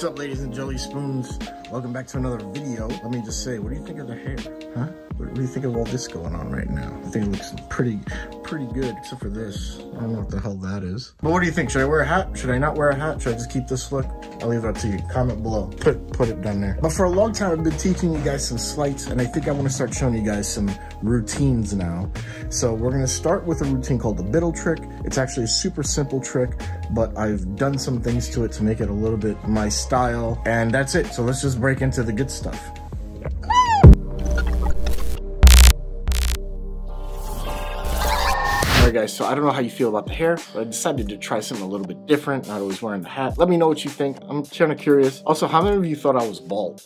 What's up, ladies and jelly spoons? Welcome back to another video. Let me just say, what do you think of the hair? Huh? What do you think of all this going on right now? I think it looks pretty good, except for this. I don't know what the hell that is. But what do you think? Should I wear a hat? Should I not wear a hat? Should I just keep this look? I'll leave it up to you. Comment below. Put it down there. But for a long time, I've been teaching you guys some sleights, and I think I want to start showing you guys some routines now. So we're gonna start with a routine called the Biddle trick. It's actually a super simple trick, but I've done some things to it to make it a little bit my style, and that's it. So let's just break into the good stuff. Alright guys, so I don't know how you feel about the hair, but I decided to try something a little bit different, not always wearing the hat. Let me know what you think. I'm kind of curious. Also, how many of you thought I was bald?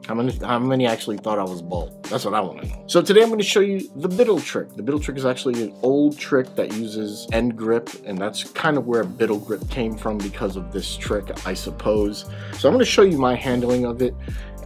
How many actually thought I was bald? That's what I want to know. So today I'm going to show you the Biddle trick. The Biddle trick is actually an old trick that uses end grip, and that's kind of where Biddle grip came from because of this trick, I suppose. So I'm going to show you my handling of it,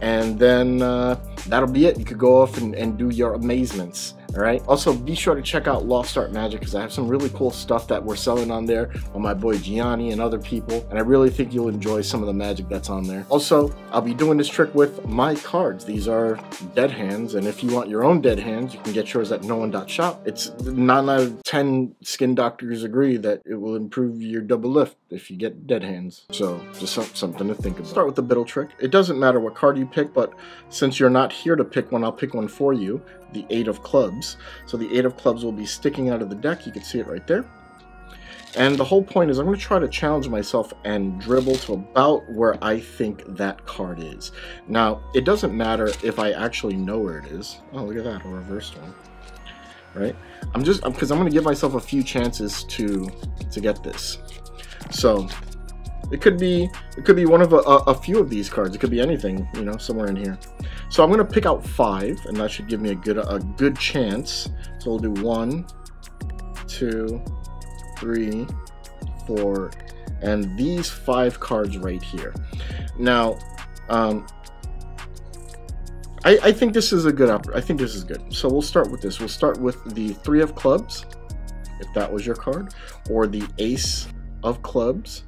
and then that'll be it. You could go off and do your amazements. All right. Also, be sure to check out 𝗦𝗧𝗨𝗙𝗙 because I have some really cool stuff that we're selling on there on my boy Gianni and other people, and I really think you'll enjoy some of the magic that's on there. Also, I'll be doing this trick with my cards. These are dead hands, and if you want your own dead hands, you can get yours at 𝗏𝗏𝗏𝗏𝗏𝗏𝗏𝗏𝗏𝗏. It's 9 out of 10 skin doctors agree that it will improve your double lift if you get dead hands. So just something to think about. Start with the Biddle trick. It doesn't matter what card you pick, but since you're not here to pick one, I'll pick one for you. The 8 of clubs. So the 8 of clubs will be sticking out of the deck. You can see it right there. And the whole point is I'm going to try to challenge myself and dribble to about where I think that card is. Now, it doesn't matter if I actually know where it is. Oh, look at that, a reversed one. Right? Because I'm going to give myself a few chances to get this. So it could be one of a few of these cards. It could be anything, you know, somewhere in here. So I'm going to pick out 5, and that should give me a good chance. So we'll do 1, 2, 3, 4, and these 5 cards right here. Now, I think this is a good I think this is good. So we'll start with this. We'll start with the 3 of clubs, if that was your card, or the ace of clubs,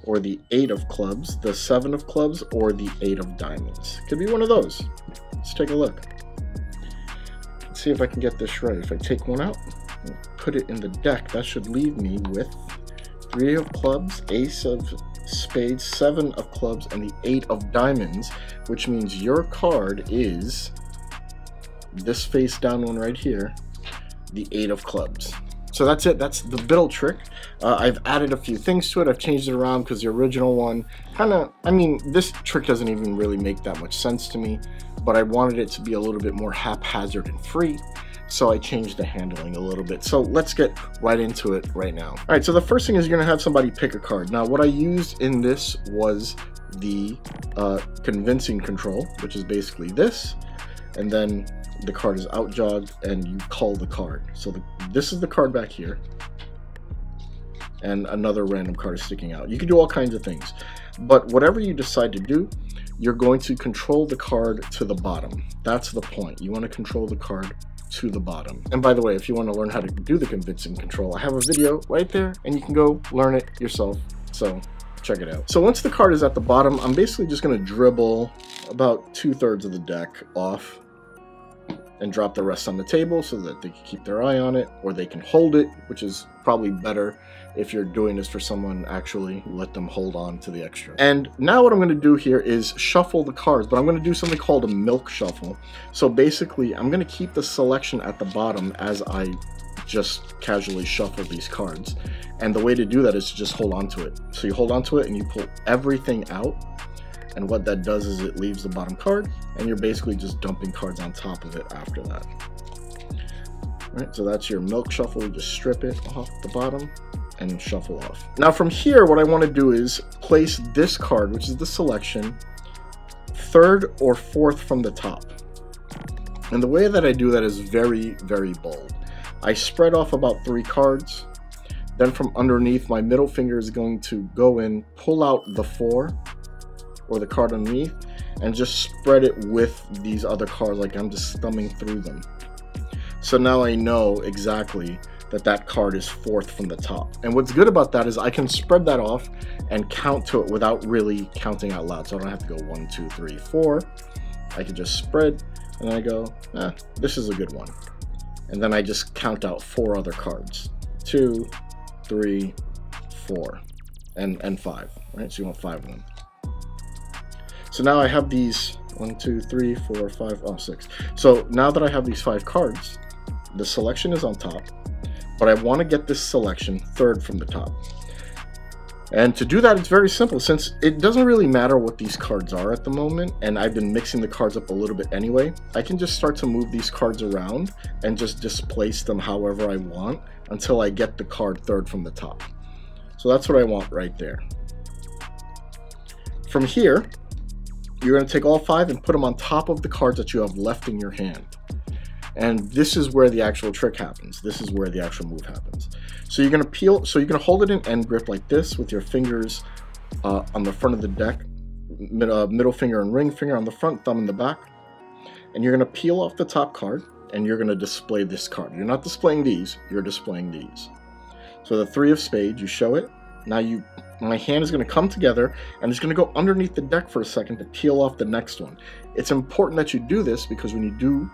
or the 8 of clubs, the 7 of clubs, or the 8 of diamonds. Could be one of those. Let's take a look. Let's see if I can get this right. If I take one out and put it in the deck, that should leave me with 3 of clubs, ace of spades, 7 of clubs, and the 8 of diamonds, which means your card is this face down one right here, the 8 of clubs. So that's it. That's the Biddle trick. I've added a few things to it. I've changed it around because the original one I mean, this trick doesn't even really make that much sense to me, but I wanted it to be a little bit more haphazard and free, so I changed the handling a little bit. So let's get right into it right now. All right, so the first thing is you're gonna have somebody pick a card. Now, what I used in this was the convincing control, which is basically this, and then the card is outjogged and you call the card. So this is the card back here, and another random card is sticking out. You can do all kinds of things, but whatever you decide to do, you're going to control the card to the bottom. That's the point. You want to control the card to the bottom. And by the way, if you want to learn how to do the convincing control, I have a video right there and you can go learn it yourself. So check it out. So once the card is at the bottom, I'm basically just going to dribble about 2/3 of the deck off and drop the rest on the table so that they can keep their eye on it, or they can hold it, which is probably better if you're doing this for someone. Actually let them hold on to the extra. And now what I'm going to do here is shuffle the cards, but I'm going to do something called a milk shuffle. So basically I'm going to keep the selection at the bottom as I just casually shuffle these cards, and the way to do that is to just hold on to it. So you hold on to it and you pull everything out, and what that does is it leaves the bottom card, and you're basically just dumping cards on top of it after that. All right, so that's your milk shuffle. You just strip it off the bottom and shuffle off. Now from here, what I want to do is place this card, which is the selection, 3rd or 4th from the top. And the way that I do that is very, very bold. I spread off about 3 cards. Then from underneath, my middle finger is going to go in, pull out the 4, or the card underneath, and just spread it with these other cards like I'm just thumbing through them. So now I know exactly that that card is 4th from the top. And what's good about that is I can spread that off and count to it without really counting out loud. So I don't have to go 1, 2, 3, 4. I can just spread and I go, this is a good one. And then I just count out 4 other cards. 2, 3, 4, and 5, right? So you want 5 of them. So now I have these 1, 2, 3, 4, 5, 6. So now that I have these 5 cards, the selection is on top, but I want to get this selection 3rd from the top. And to do that, it's very simple. Since it doesn't really matter what these cards are at the moment, and I've been mixing the cards up a little bit anyway, I can just start to move these cards around and just displace them however I want until I get the card 3rd from the top. So that's what I want right there. From here, you're going to take all 5 and put them on top of the cards that you have left in your hand. And this is where the actual trick happens. This is where the actual move happens. So you're going to peel, so you're going to hold it in end grip like this with your fingers on the front of the deck, middle finger and ring finger on the front, thumb in the back. And you're going to peel off the top card and you're going to display this card. You're not displaying these, you're displaying these. So the 3 of spades, you show it. Now my hand is going to come together and it's going to go underneath the deck for a second to peel off the next one. It's important that you do this because when you do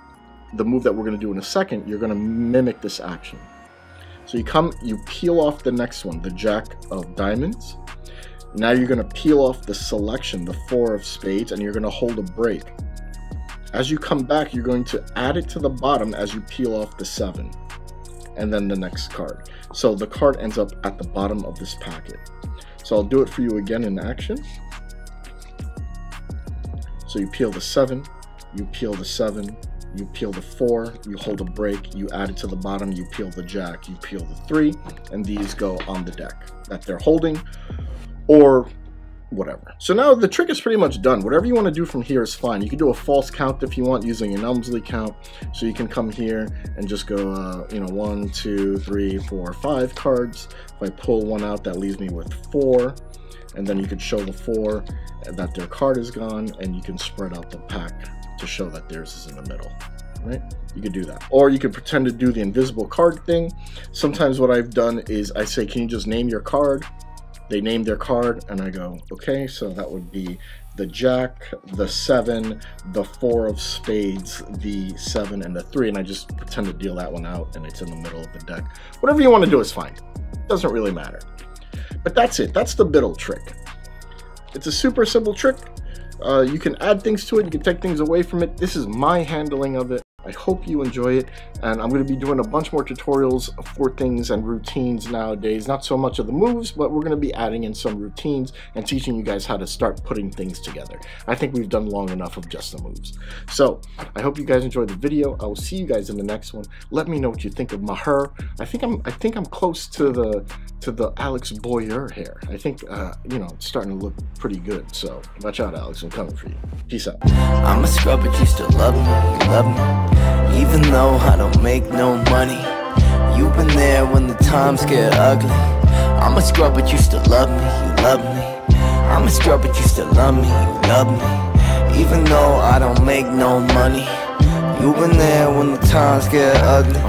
the move that we're going to do in a second, you're going to mimic this action. So you peel off the next one, the Jack of diamonds. Now you're going to peel off the selection, the 4 of spades, and you're going to hold a break. As you come back, you're going to add it to the bottom as you peel off the 7, and then the next card. So the card ends up at the bottom of this packet. So I'll do it for you again in action. So you peel the 7, you peel the 7, you peel the 4, you hold a break, you add it to the bottom, you peel the Jack, you peel the 3, and these go on the deck that they're holding, or whatever. So now the trick is pretty much done. Whatever you want to do from here is fine. You can do a false count if you want using an Elmsley count. So you can come here and just go, 1, 2, 3, 4, 5 cards. If I pull one out, that leaves me with 4. And then you could show the 4 that their card is gone, and you can spread out the pack to show that theirs is in the middle, right? You could do that. Or you could pretend to do the invisible card thing. Sometimes what I've done is I say, can you just name your card? They name their card, and I go, okay, so that would be the Jack, the 7, the 4 of spades, the 7, and the 3, and I just pretend to deal that one out, and it's in the middle of the deck. Whatever you want to do is fine. It doesn't really matter. But that's it. That's the Biddle trick. It's a super simple trick. You can add things to it. You can take things away from it. This is my handling of it. I hope you enjoy it, and I'm going to be doing a bunch more tutorials for things and routines nowadays. Not so much of the moves, but we're going to be adding in some routines and teaching you guys how to start putting things together. I think we've done long enough of just the moves. So I hope you guys enjoyed the video. I will see you guys in the next one. Let me know what you think of my hair. I think I'm close to the 𝐷𝐈𝐒𝐄 hair. I think it's starting to look pretty good. So watch out, Alex. I'm coming for you. Peace out. I'm a scrub, but you still love me. You love me. Even though I don't make no money, you've been there when the times get ugly. I'm a scrub, but you still love me, you love me. I'm a scrub, but you still love me, you love me. Even though I don't make no money, you've been there when the times get ugly.